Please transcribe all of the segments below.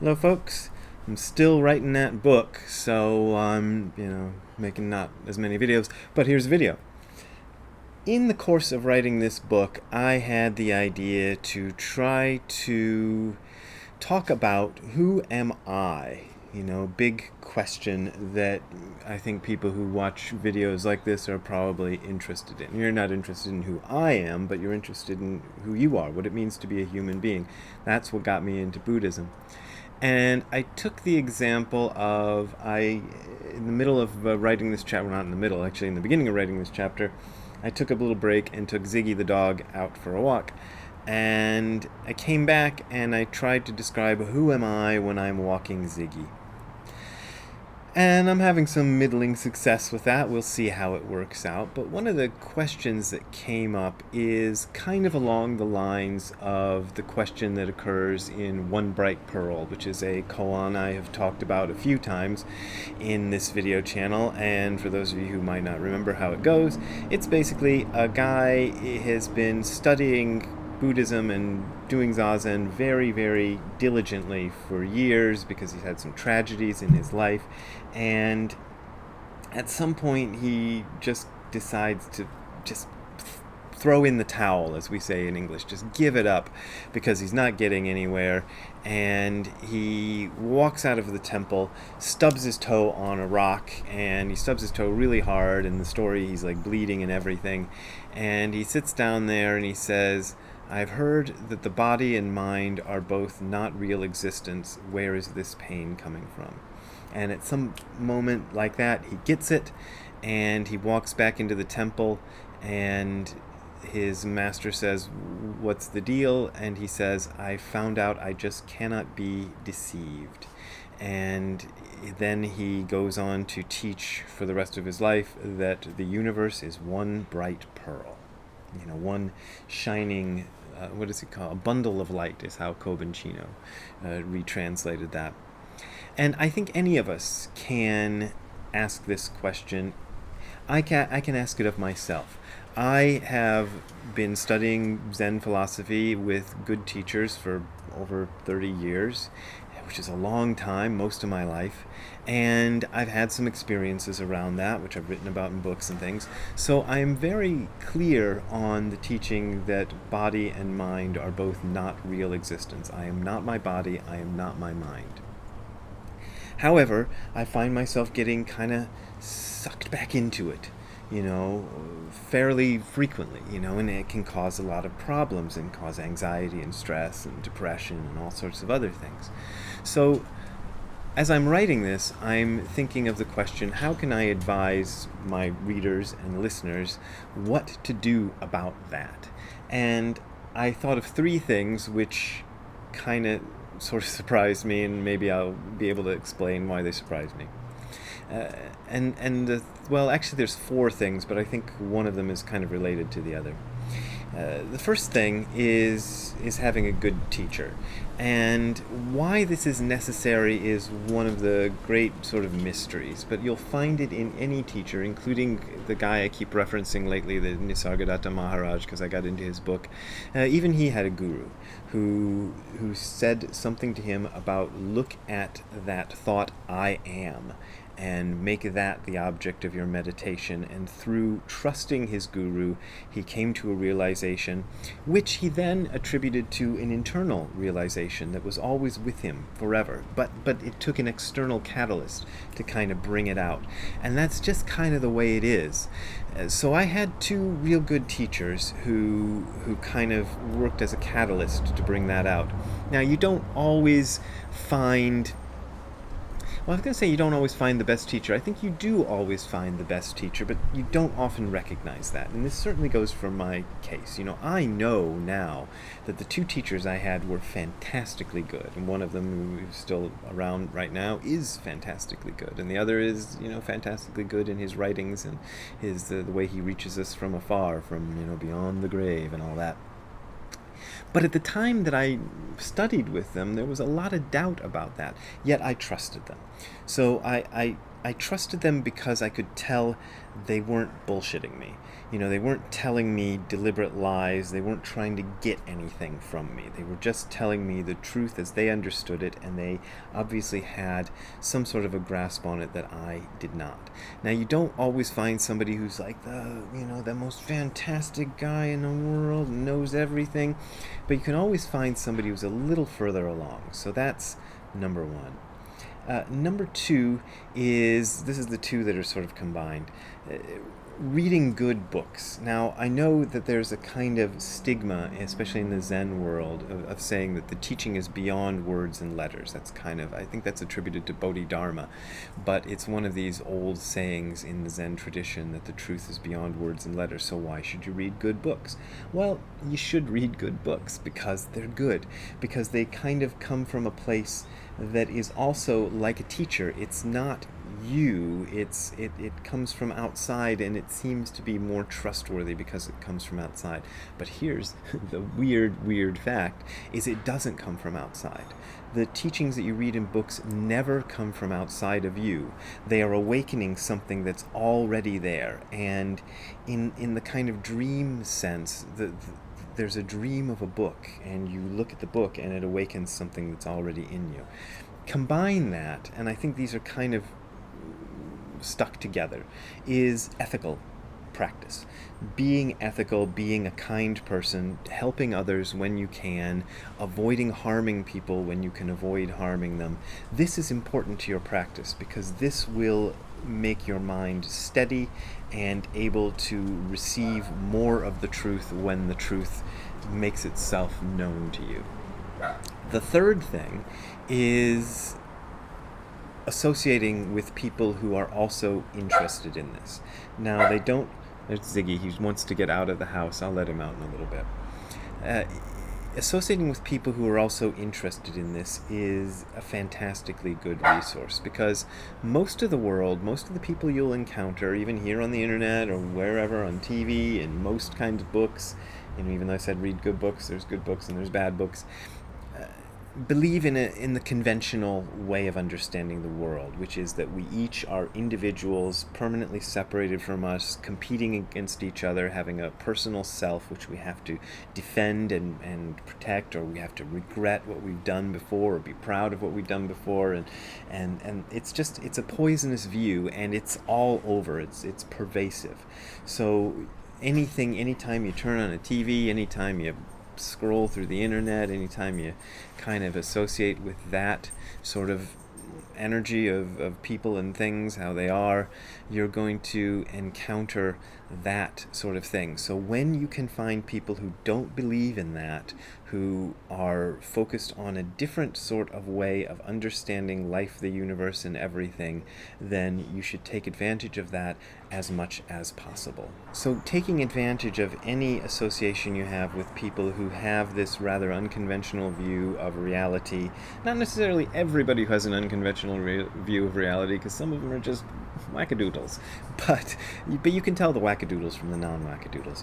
Hello, folks. I'm still writing that book, so I'm, making not as many videos, but here's a video. In the course of writing this book, I had the idea to try to talk about who am I? Big question that I think people who watch videos like this are probably interested in. You're not interested in who I am, but you're interested in who you are, what it means to be a human being. That's what got me into Buddhism. And I took the example of in the middle of writing this chapter, not in the middle, actually in the beginning of writing this chapter, I took a little break and took Ziggy the dog out for a walk. And I came back and I tried to describe who am I when I'm walking Ziggy. And I'm having some middling success with that. We'll see how it works out. But one of the questions that came up is kind of along the lines of the question that occurs in One Bright Pearl, which is a koan I have talked about a few times in this video channel. And for those of you who might not remember how it goes, it's basically a guy has been studying Buddhism and doing Zazen very, very diligently for years because he's had some tragedies in his life. And at some point, he just decides to just throw in the towel, as we say in English, just give it up because he's not getting anywhere. And he walks out of the temple, stubs his toe on a rock, and he stubs his toe really hard. In the story, he's like bleeding and everything. And he sits down there and he says, I've heard that the body and mind are both not real existence. Where is this pain coming from? And at some moment like that, he gets it, and he walks back into the temple, and his master says, what's the deal? And he says, I found out I just cannot be deceived. And then he goes on to teach for the rest of his life that the universe is one bright pearl. One shining, what is it called? A bundle of light is how Kobanchino retranslated that. And I think any of us can ask this question. I can ask it of myself. I have been studying Zen philosophy with good teachers for over 30 years, which is a long time, most of my life. And I've had some experiences around that, which I've written about in books and things. So I am very clear on the teaching that body and mind are both not real existence. I am not my body, I am not my mind. However, I find myself getting kind of sucked back into it, fairly frequently, and it can cause a lot of problems and cause anxiety and stress and depression and all sorts of other things. So, as I'm writing this, I'm thinking of the question, how can I advise my readers and listeners what to do about that? And I thought of three things which kind of sort of surprised me, and maybe I'll be able to explain why they surprised me. Well, actually there's four things, but I think one of them is kind of related to the other. The first thing is having a good teacher. And why this is necessary is one of the great sort of mysteries, but you'll find it in any teacher, including the guy I keep referencing lately, the Nisargadatta Maharaj, because I got into his book. Even he had a guru who said something to him about look at that thought, I am, and make that the object of your meditation. And through trusting his guru, he came to a realization, which he then attributed to an internal realization that was always with him forever. But it took an external catalyst to kind of bring it out. And that's just kind of the way it is. So I had two real good teachers who kind of worked as a catalyst to bring that out. Now, you don't always find... Well, I was going to say you don't always find the best teacher. I think you do always find the best teacher, but you don't often recognize that. And this certainly goes for my case. I know now that the two teachers I had were fantastically good. And one of them, who's still around right now, is fantastically good. And the other is, fantastically good in his writings and the way he reaches us from afar, from, beyond the grave and all that. But at the time that I studied with them, there was a lot of doubt about that, yet I trusted them. So I I trusted them because I could tell they weren't bullshitting me. They weren't telling me deliberate lies. They weren't trying to get anything from me. They were just telling me the truth as they understood it, and they obviously had some sort of a grasp on it that I did not. Now, you don't always find somebody who's like the most fantastic guy in the world, knows everything, but you can always find somebody who's a little further along. So that's number one. Number two this is the two that are sort of combined. Reading good books. Now, I know that there's a kind of stigma, especially in the Zen world, of saying that the teaching is beyond words and letters. I think that's attributed to Bodhidharma, but it's one of these old sayings in the Zen tradition that the truth is beyond words and letters, so why should you read good books? Well, you should read good books because they're good, because they kind of come from a place that is also like a teacher. It's not you, it comes from outside, and it seems to be more trustworthy because it comes from outside. But here's the weird fact, is it doesn't come from outside. The teachings that you read in books never come from outside of you. They are awakening something that's already there. And in the kind of dream sense, there's a dream of a book, and you look at the book and it awakens something that's already in you. Combine that, and I think these are kind of stuck together, is ethical practice. Being ethical, being a kind person, helping others when you can, avoiding harming people when you can avoid harming them. This is important to your practice because this will make your mind steady and able to receive more of the truth when the truth makes itself known to you. The third thing is associating with people who are also interested in this. Now, there's Ziggy, he wants to get out of the house. I'll let him out in a little bit. Associating with people who are also interested in this is a fantastically good resource, because most of the people you'll encounter, even here on the internet or wherever, on TV, and most kinds of books, even though I said read good books, there's good books and there's bad books, believe in the conventional way of understanding the world, which is that we each are individuals permanently separated from us, competing against each other, having a personal self which we have to defend and protect, or we have to regret what we've done before or be proud of what we've done before, and it's a poisonous view, and it's all over. It's pervasive. So anytime you turn on a TV, anytime you scroll through the internet, anytime you kind of associate with that sort of energy of people and things, how they are, you're going to encounter that sort of thing. So when you can find people who don't believe in that, who are focused on a different sort of way of understanding life, the universe, and everything, then you should take advantage of that as much as possible. So taking advantage of any association you have with people who have this rather unconventional view of reality, not necessarily everybody who has an unconventional view of reality, because some of them are just wackadoodles, but you can tell the wackadoodles from the non-wackadoodles.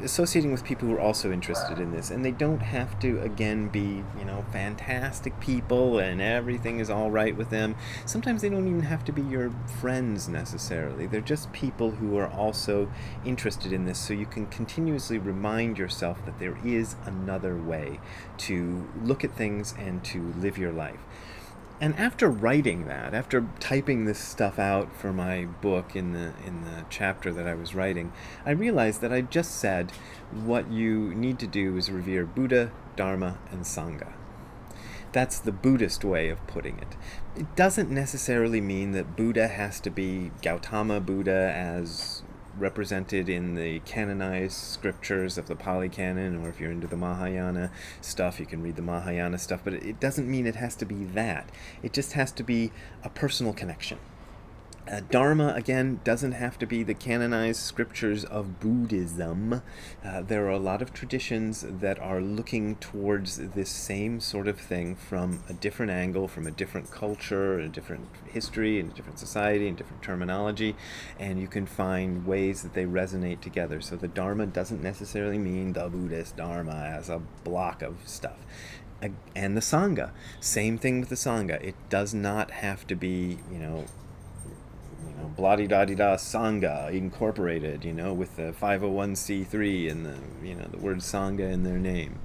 Associating with people who are also interested in this, and they don't have to, again, be, fantastic people and everything is all right with them. Sometimes they don't even have to be your friends necessarily. They're just people who are also interested in this, so you can continuously remind yourself that there is another way to look at things and to live your life. And after writing that, after typing this stuff out for my book in the chapter that I was writing, I realized that I just said what you need to do is revere Buddha, Dharma, and Sangha. That's the Buddhist way of putting it. It doesn't necessarily mean that Buddha has to be Gautama Buddha as represented in the canonized scriptures of the Pali Canon, or if you're into the Mahayana stuff, you can read the Mahayana stuff, but it doesn't mean it has to be that. It just has to be a personal connection. Dharma, again, doesn't have to be the canonized scriptures of Buddhism. There are a lot of traditions that are looking towards this same sort of thing from a different angle, from a different culture, a different history, and a different society, and different terminology, and you can find ways that they resonate together. So the Dharma doesn't necessarily mean the Buddhist Dharma as a block of stuff. And the Sangha, same thing with the Sangha. It does not have to be, blah-di-da-di-da Sangha Incorporated, with the 501c3 and the word Sangha in their name.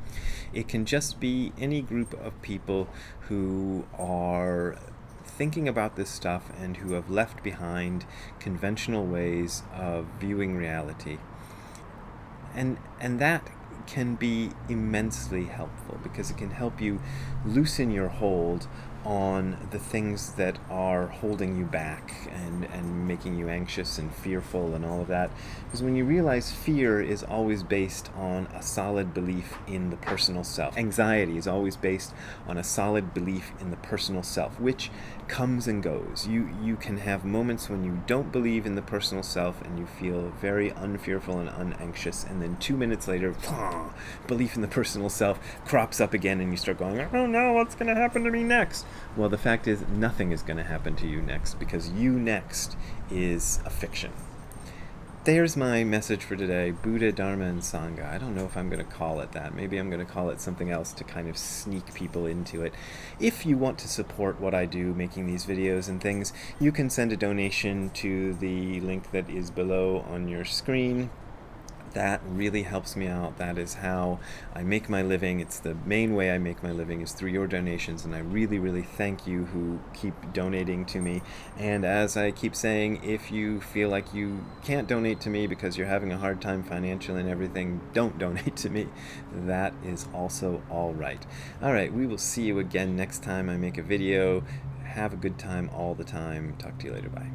It can just be any group of people who are thinking about this stuff and who have left behind conventional ways of viewing reality. And that can be immensely helpful because it can help you loosen your hold on the things that are holding you back and making you anxious and fearful and all of that. Because when you realize fear is always based on a solid belief in the personal self. Anxiety is always based on a solid belief in the personal self, which comes and goes. You can have moments when you don't believe in the personal self and you feel very unfearful and unanxious, and then 2 minutes later, belief in the personal self crops up again and you start going, oh no, what's going to happen to me next? Well, the fact is, nothing is going to happen to you next, because you next is a fiction. There's my message for today, Buddha, Dharma, and Sangha. I don't know if I'm going to call it that. Maybe I'm going to call it something else to kind of sneak people into it. If you want to support what I do, making these videos and things, you can send a donation to the link that is below on your screen. That really helps me out. That is how I make my living. It's the main way I make my living is through your donations, and I really, really thank you who keep donating to me. And as I keep saying, if you feel like you can't donate to me because you're having a hard time financially and everything, don't donate to me. That is also all right. All right, we will see you again next time I make a video. Have a good time all the time. Talk to you later. Bye.